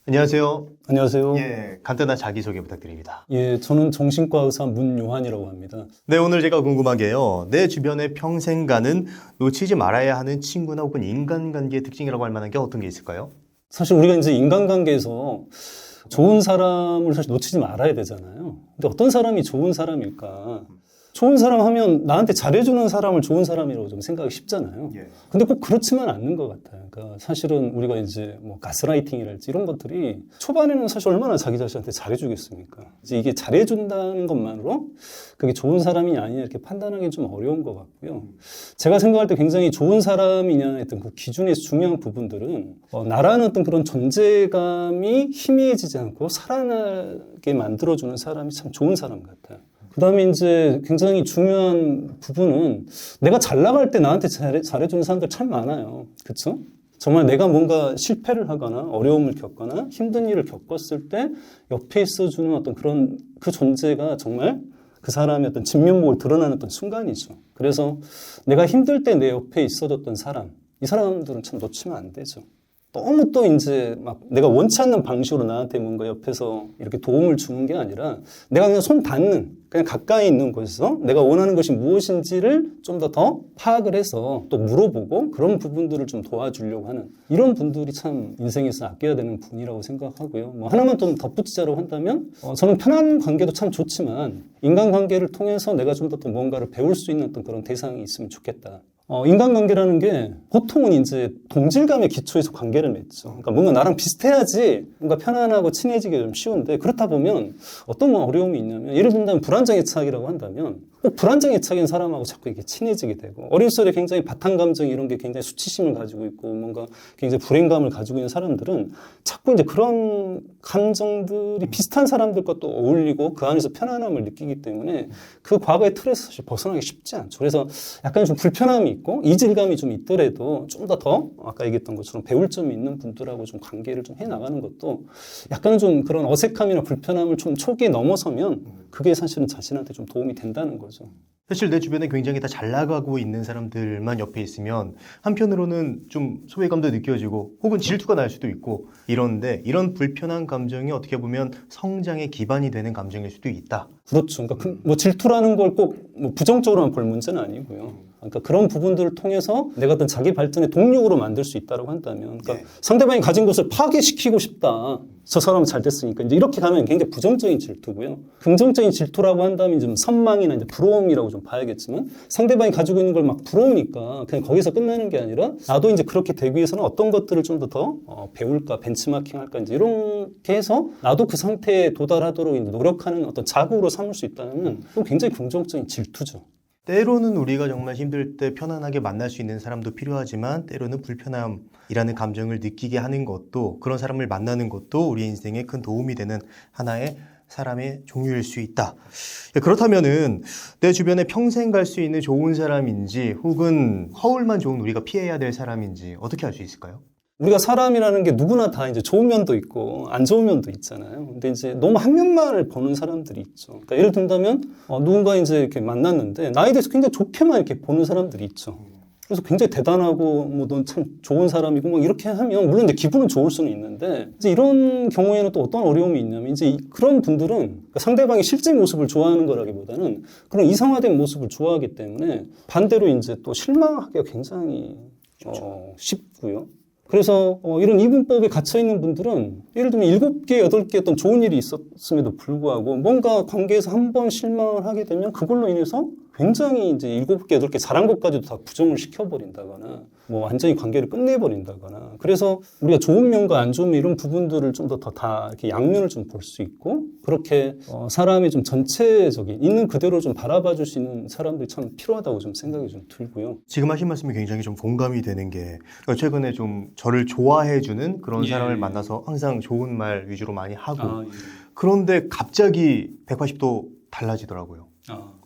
안녕하세요. 안녕하세요. 간단한 자기소개 부탁드립니다. 저는 정신과 의사 문요한이라고 합니다. 네, 오늘 제가 궁금한 게요. 내 주변에 평생 가는 놓치지 말아야 하는 친구나 혹은 인간관계의 특징이라고 할 만한 게 어떤 게 있을까요? 사실 우리가 이제 인간관계에서 좋은 사람을 사실 놓치지 말아야 되잖아요. 근데 어떤 사람이 좋은 사람일까? 좋은 사람 하면 나한테 잘해주는 사람을 좋은 사람이라고 좀 생각이 쉽잖아요. 근데 꼭 그렇지만 않는 것 같아요. 그러니까 사실은 우리가 이제 뭐 가스라이팅이랄지 이런 것들이 초반에는 사실 얼마나 자기 자신한테 잘해주겠습니까? 이제 이게 잘해준다는 것만으로 그게 좋은 사람이 아니냐 이렇게 판단하기 좀 어려운 것 같고요. 제가 생각할 때 굉장히 좋은 사람이냐 했던 그 기준에서 중요한 부분들은 나라는 어떤 그런 존재감이 희미해지지 않고 살아나게 만들어주는 사람이 참 좋은 사람 같아요. 그 다음에 이제 굉장히 중요한 부분은 내가 잘 나갈 때 나한테 잘해주는 사람들 참 많아요. 그쵸? 정말 내가 뭔가 실패를 하거나 어려움을 겪거나 힘든 일을 겪었을 때 옆에 있어주는 어떤 그런 그 존재가 정말 그 사람의 어떤 진면목을 드러나는 어떤 순간이죠. 그래서 내가 힘들 때 내 옆에 있어줬던 사람, 이 사람들은 참 놓치면 안 되죠. 너무 또 이제 막 내가 원치 않는 방식으로 나한테 뭔가 옆에서 이렇게 도움을 주는 게 아니라 내가 그냥 손 닿는, 그냥 가까이 있는 곳에서 내가 원하는 것이 무엇인지를 좀 더 파악을 해서 또 물어보고 그런 부분들을 좀 도와주려고 하는 이런 분들이 참 인생에서 아껴야 되는 분이라고 생각하고요. 뭐 하나만 좀 덧붙이자고 한다면 저는 편한 관계도 참 좋지만 인간관계를 통해서 내가 좀 더 뭔가를 배울 수 있는 어떤 그런 대상이 있으면 좋겠다. 인간관계라는 게 보통은 이제 동질감의 기초에서 관계를 맺죠. 그러니까 뭔가 나랑 비슷해야지 뭔가 편안하고 친해지기 좀 쉬운데 그렇다 보면 어떤 어려움이 있냐면 예를 들면 불안장애착이라고 한다면 꼭 불안장애착인 사람하고 자꾸 이렇게 친해지게 되고 어린 시절에 굉장히 바탕감정 이런 게 굉장히 수치심을 가지고 있고 뭔가 굉장히 불행감을 가지고 있는 사람들은 자꾸 이제 그런 감정들이 비슷한 사람들과 또 어울리고 그 안에서 편안함을 느끼기 때문에 그 과거의 틀에서 사실 벗어나기 쉽지 않죠. 그래서 약간 좀 불편함이 있고 이질감이 좀 있더라도 좀 더 아까 얘기했던 것처럼 배울 점이 있는 분들하고 좀 관계를 좀 해나가는 것도 약간은 좀 그런 어색함이나 불편함을 좀 초기에 넘어서면 그게 사실은 자신한테 좀 도움이 된다는 거죠. 사실 내 주변에 굉장히 다 잘 나가고 있는 사람들만 옆에 있으면 한편으로는 좀 소외감도 느껴지고 혹은 질투가 날 수도 있고 이런데 이런 불편한 감정이 어떻게 보면 성장의 기반이 되는 감정일 수도 있다. 그렇죠. 그러니까 뭐 질투라는 걸 꼭 뭐 부정적으로만 볼 문제는 아니고요. 그러니까 그런 부분들을 통해서 내가 어떤 자기 발전의 동력으로 만들 수 있다고 한다면, 그러니까 상대방이 가진 것을 파괴시키고 싶다. 저 사람은 잘 됐으니까 이제 이렇게 가면 굉장히 부정적인 질투고요. 긍정적인 질투라고 한다면 좀 선망이나 이제 부러움이라고 좀 봐야겠지만 상대방이 가지고 있는 걸 막 부러우니까 그냥 거기서 끝나는 게 아니라 나도 이제 그렇게 되기 위해서는 어떤 것들을 좀 더 배울까, 벤치마킹할까 이제 이렇게 해서 나도 그 상태에 도달하도록 이제 노력하는 어떤 자극으로 삼을 수 있다면 그건 굉장히 긍정적인 질투죠. 때로는 우리가 정말 힘들 때 편안하게 만날 수 있는 사람도 필요하지만 때로는 불편함이라는 감정을 느끼게 하는 것도 그런 사람을 만나는 것도 우리 인생에 큰 도움이 되는 하나의 사람의 종류일 수 있다. 그렇다면은 내 주변에 평생 갈 수 있는 좋은 사람인지 혹은 허울만 좋은 우리가 피해야 될 사람인지 어떻게 알 수 있을까요? 우리가 사람이라는 게 누구나 다 이제 좋은 면도 있고 안 좋은 면도 있잖아요. 근데 이제 너무 한 면만을 보는 사람들이 있죠. 그러니까 예를 든다면 누군가 이제 이렇게 만났는데 나에 대해서 굉장히 좋게만 이렇게 보는 사람들이 있죠. 그래서 굉장히 대단하고 뭐 넌 참 좋은 사람이고 뭐 이렇게 하면 물론 이제 기분은 좋을 수는 있는데 이제 이런 경우에는 또 어떤 어려움이 있냐면 이제 그런 분들은 그러니까 상대방의 실제 모습을 좋아하는 거라기보다는 그런 이상화된 모습을 좋아하기 때문에 반대로 이제 또 실망하기가 굉장히 쉽고요. 그래서 이런 이분법에 갇혀있는 분들은 예를 들면 7개, 8개 어떤 좋은 일이 있었음에도 불구하고 뭔가 관계에서 한 번 실망을 하게 되면 그걸로 인해서 굉장히 이제 7개, 8개 잘한 것까지도 다 부정을 시켜버린다거나 뭐 완전히 관계를 끝내버린다거나 그래서 우리가 좋은 면과 안 좋은 면 이런 부분들을 좀 더 다 이렇게 양면을 좀 볼 수 있고 그렇게 사람의 좀 전체적인 있는 그대로 좀 바라봐 줄 수 있는 사람들이 참 필요하다고 좀 생각이 좀 들고요. 지금 하신 말씀이 굉장히 좀 공감이 되는 게 최근에 좀 저를 좋아해주는 그런 사람을 만나서 항상 좋은 말 위주로 많이 하고 그런데 갑자기 180도 달라지더라고요.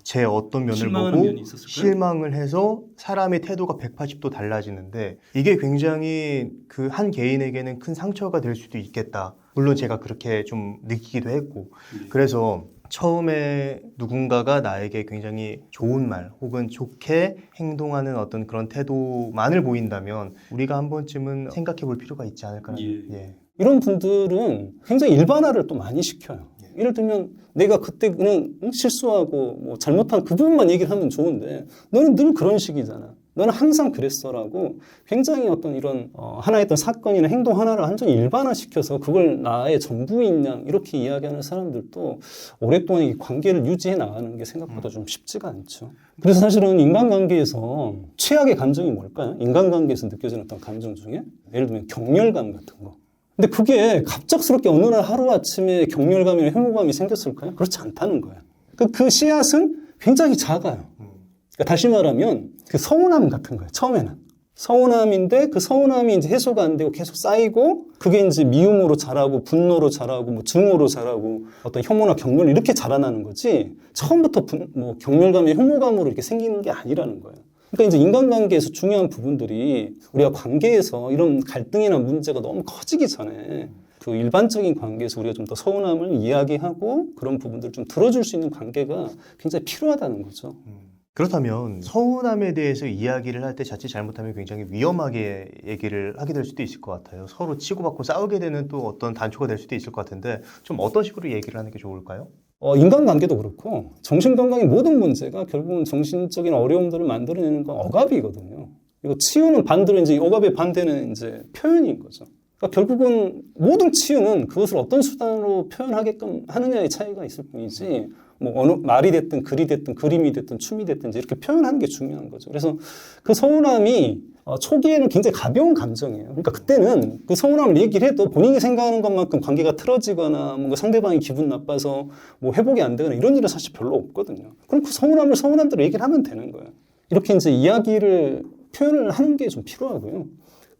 제 어떤 면을 보고 실망을 해서 사람의 태도가 180도 달라지는데 이게 굉장히 그 한 개인에게는 큰 상처가 될 수도 있겠다. 물론 제가 그렇게 좀 느끼기도 했고 그래서 처음에 누군가가 나에게 굉장히 좋은 말 혹은 좋게 행동하는 어떤 그런 태도만을 보인다면 우리가 한 번쯤은 생각해 볼 필요가 있지 않을까라는 이런 분들은 굉장히 일반화를 또 많이 시켜요. 예를 들면 내가 그때 그냥 실수하고 뭐 잘못한 그 부분만 얘기를 하면 좋은데 너는 늘 그런 식이잖아. 너는 항상 그랬어라고 굉장히 어떤 이런 하나의 어떤 사건이나 행동 하나를 완전히 일반화시켜서 그걸 나의 전부인 양 이렇게 이야기하는 사람들도 오랫동안 이 관계를 유지해 나가는 게 생각보다 좀 쉽지가 않죠. 그래서 사실은 인간관계에서 최악의 감정이 뭘까요? 인간관계에서 느껴지는 어떤 감정 중에 예를 들면 격렬감 같은 거. 근데 그게 갑작스럽게 어느 날 하루아침에 격렬감이나 혐오감이 생겼을까요? 그렇지 않다는 거예요. 그 씨앗은 굉장히 작아요. 그러니까 다시 말하면 그 서운함 같은 거예요. 처음에는. 서운함인데 그 서운함이 이제 해소가 안 되고 계속 쌓이고 그게 이제 미움으로 자라고 분노로 자라고 뭐 증오로 자라고 어떤 혐오나 격렬 이렇게 자라나는 거지 처음부터 뭐 격렬감이 혐오감으로 이렇게 생기는 게 아니라는 거예요. 그러니까 이제 인간관계에서 중요한 부분들이 우리가 관계에서 이런 갈등이나 문제가 너무 커지기 전에 그 일반적인 관계에서 우리가 좀 더 서운함을 이야기하고 그런 부분들을 좀 들어줄 수 있는 관계가 굉장히 필요하다는 거죠. 그렇다면 서운함에 대해서 이야기를 할 때 자칫 잘못하면 굉장히 위험하게 얘기를 하게 될 수도 있을 것 같아요. 서로 치고받고 싸우게 되는 또 어떤 단초가 될 수도 있을 것 같은데 좀 어떤 식으로 얘기를 하는 게 좋을까요? 인간관계도 그렇고 정신건강의 모든 문제가 결국은 정신적인 어려움들을 만들어내는 건 억압이거든요. 이거 치유는 반대로 이제 억압의 반대는 이제 표현인 거죠. 그러니까 결국은 모든 치유는 그것을 어떤 수단으로 표현하게끔 하느냐의 차이가 있을 뿐이지 뭐 어느 말이 됐든 글이 됐든 그림이 됐든 춤이 됐든 이렇게 표현하는 게 중요한 거죠. 그래서 그 서운함이 초기에는 굉장히 가벼운 감정이에요. 그러니까 그때는 그 서운함을 얘기를 해도 본인이 생각하는 것만큼 관계가 틀어지거나 뭔가 상대방이 기분 나빠서 뭐 회복이 안 되거나 이런 일은 사실 별로 없거든요. 그럼 그 서운함을 서운한 대로 얘기를 하면 되는 거예요. 이렇게 이제 이야기를 표현을 하는 게 좀 필요하고요.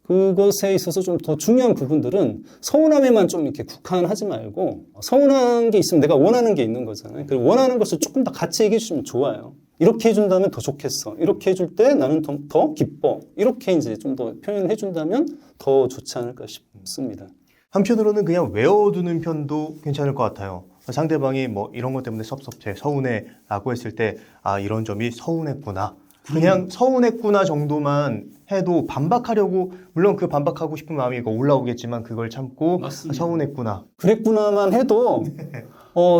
그것에 있어서 좀 더 중요한 부분들은 서운함에만 좀 이렇게 국한하지 말고 서운한 게 있으면 내가 원하는 게 있는 거잖아요. 그리고 원하는 것을 조금 더 같이 얘기해 주시면 좋아요. 이렇게 해준다면 더 좋겠어. 이렇게 해줄 때 나는 더 기뻐. 이렇게 이제 좀 더 표현을 해준다면 더 좋지 않을까 싶습니다. 한편으로는 그냥 외워두는 편도 괜찮을 것 같아요. 상대방이 뭐 이런 것 때문에 섭섭해, 서운해 라고 했을 때 아, 이런 점이 서운했구나. 그냥 서운했구나 정도만 해도 반박하려고 물론 그 반박하고 싶은 마음이 올라오겠지만 그걸 참고 맞습니다. 서운했구나. 그랬구나만 해도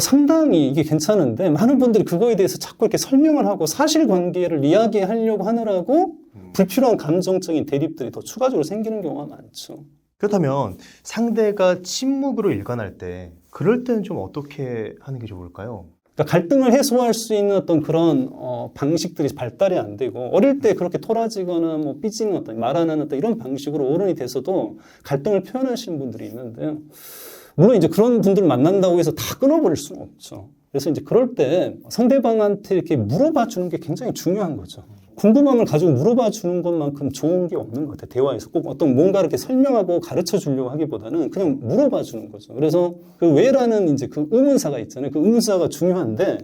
상당히 이게 괜찮은데 많은 분들이 그거에 대해서 자꾸 이렇게 설명을 하고 사실관계를 이야기하려고 하느라고 불필요한 감정적인 대립들이 더 추가적으로 생기는 경우가 많죠. 그렇다면 상대가 침묵으로 일관할 때 그럴 때는 좀 어떻게 하는 게 좋을까요? 그러니까 갈등을 해소할 수 있는 어떤 그런 방식들이 발달이 안 되고 어릴 때 그렇게 토라지거나 뭐 삐지는 어떤 말 안 하는 어떤 이런 방식으로 어른이 돼서도 갈등을 표현하시는 분들이 있는데요. 물론 이제 그런 분들을 만난다고 해서 다 끊어버릴 수는 없죠. 그래서 이제 그럴 때 상대방한테 이렇게 물어봐 주는 게 굉장히 중요한 거죠. 궁금함을 가지고 물어봐 주는 것만큼 좋은 게 없는 것 같아요. 대화에서 꼭 어떤 뭔가 이렇게 설명하고 가르쳐 주려고 하기보다는 그냥 물어봐 주는 거죠. 그래서 그 왜라는 이제 그 의문사가 있잖아요. 그 의문사가 중요한데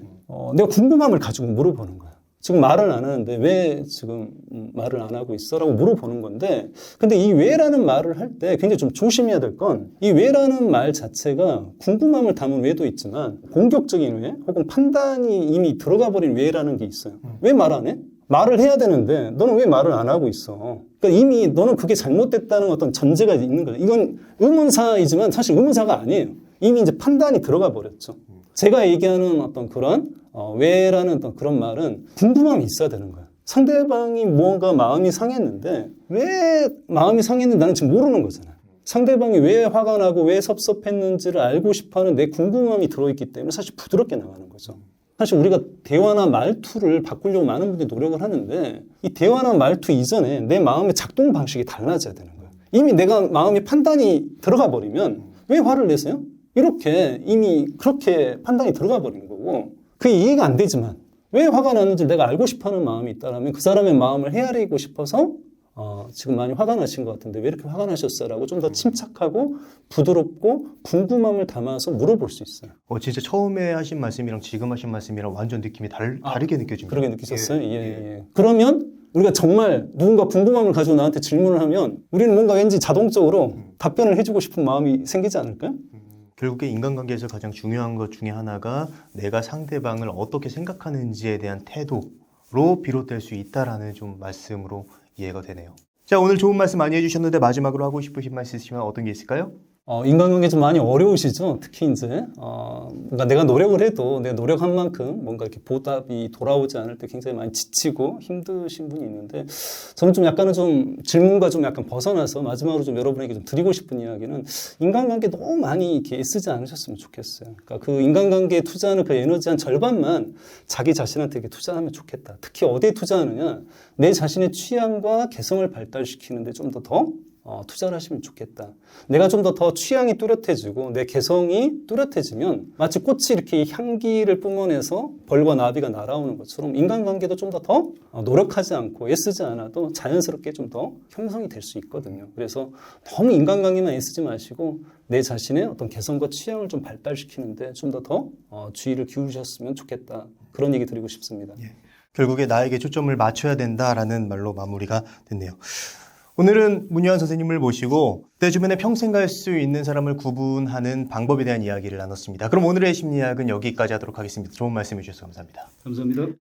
내가 궁금함을 가지고 물어보는 거예요. 지금 말을 안 하는데 왜 지금 말을 안 하고 있어? 라고 물어보는 건데 근데 이 왜라는 말을 할 때 굉장히 좀 조심해야 될 건 이 왜라는 말 자체가 궁금함을 담은 왜도 있지만 공격적인 왜 혹은 판단이 이미 들어가 버린 왜라는 게 있어요. 왜 말 안 해? 말을 해야 되는데 너는 왜 말을 안 하고 있어? 그러니까 이미 너는 그게 잘못됐다는 어떤 전제가 있는 거죠. 이건 의문사이지만 사실 의문사가 아니에요. 이미 이제 판단이 들어가 버렸죠. 제가 얘기하는 어떤 그런 왜라는 어떤 그런 말은 궁금함이 있어야 되는 거예요. 상대방이 뭔가 마음이 상했는데 왜 마음이 상했는지 나는 지금 모르는 거잖아요. 상대방이 왜 화가 나고 왜 섭섭했는지를 알고 싶어하는 내 궁금함이 들어있기 때문에 사실 부드럽게 나가는 거죠. 사실 우리가 대화나 말투를 바꾸려고 많은 분들이 노력을 하는데 이 대화나 말투 이전에 내 마음의 작동 방식이 달라져야 되는 거예요. 이미 내가 마음의 판단이 들어가 버리면 왜 화를 내세요? 이렇게 이미 그렇게 판단이 들어가 버린 거고 그게 이해가 안 되지만 왜 화가 나는지 내가 알고 싶어하는 마음이 있다면 그 사람의 마음을 헤아리고 싶어서 지금 많이 화가 나신 것 같은데 왜 이렇게 화가 나셨어요? 라고 좀 더 침착하고 부드럽고 궁금함을 담아서 물어볼 수 있어요. 진짜 처음에 하신 말씀이랑 지금 하신 말씀이랑 완전 느낌이 다르게 느껴집니다. 그렇게 느끼셨어요? 예. 그러면 우리가 정말 누군가 궁금함을 가지고 나한테 질문을 하면 우리는 뭔가 왠지 자동적으로 답변을 해주고 싶은 마음이 생기지 않을까요? 결국에 인간관계에서 가장 중요한 것 중에 하나가 내가 상대방을 어떻게 생각하는지에 대한 태도로 비롯될 수 있다라는 좀 말씀으로 이해가 되네요. 자, 오늘 좋은 말씀 많이 해주셨는데 마지막으로 하고 싶으신 말씀 있으시면 어떤 게 있을까요? 인간관계 좀 많이 어려우시죠? 특히 이제, 뭔가 내가 노력을 해도 내가 노력한 만큼 뭔가 이렇게 보답이 돌아오지 않을 때 굉장히 많이 지치고 힘드신 분이 있는데, 저는 좀 약간은 좀 질문과 좀 약간 벗어나서 마지막으로 좀 여러분에게 좀 드리고 싶은 이야기는 인간관계 너무 많이 이렇게 애쓰지 않으셨으면 좋겠어요. 그러니까 그 인간관계에 투자하는 그 에너지 한 절반만 자기 자신한테 이렇게 투자하면 좋겠다. 특히 어디에 투자하느냐? 내 자신의 취향과 개성을 발달시키는데 좀 더 투자를 하시면 좋겠다. 내가 좀 더 취향이 뚜렷해지고 내 개성이 뚜렷해지면 마치 꽃이 이렇게 향기를 뿜어내서 벌과 나비가 날아오는 것처럼 인간관계도 좀 더 노력하지 않고 애쓰지 않아도 자연스럽게 좀 더 형성이 될 수 있거든요. 그래서 너무 인간관계만 애쓰지 마시고 내 자신의 어떤 개성과 취향을 좀 발달시키는데 좀 더 주의를 기울이셨으면 좋겠다. 그런 얘기 드리고 싶습니다. 예. 결국에 나에게 초점을 맞춰야 된다라는 말로 마무리가 됐네요. 오늘은 문유한 선생님을 모시고 내 주변에 평생 갈 수 있는 사람을 구분하는 방법에 대한 이야기를 나눴습니다. 그럼 오늘의 심리학은 여기까지 하도록 하겠습니다. 좋은 말씀 해주셔서 감사합니다. 감사합니다.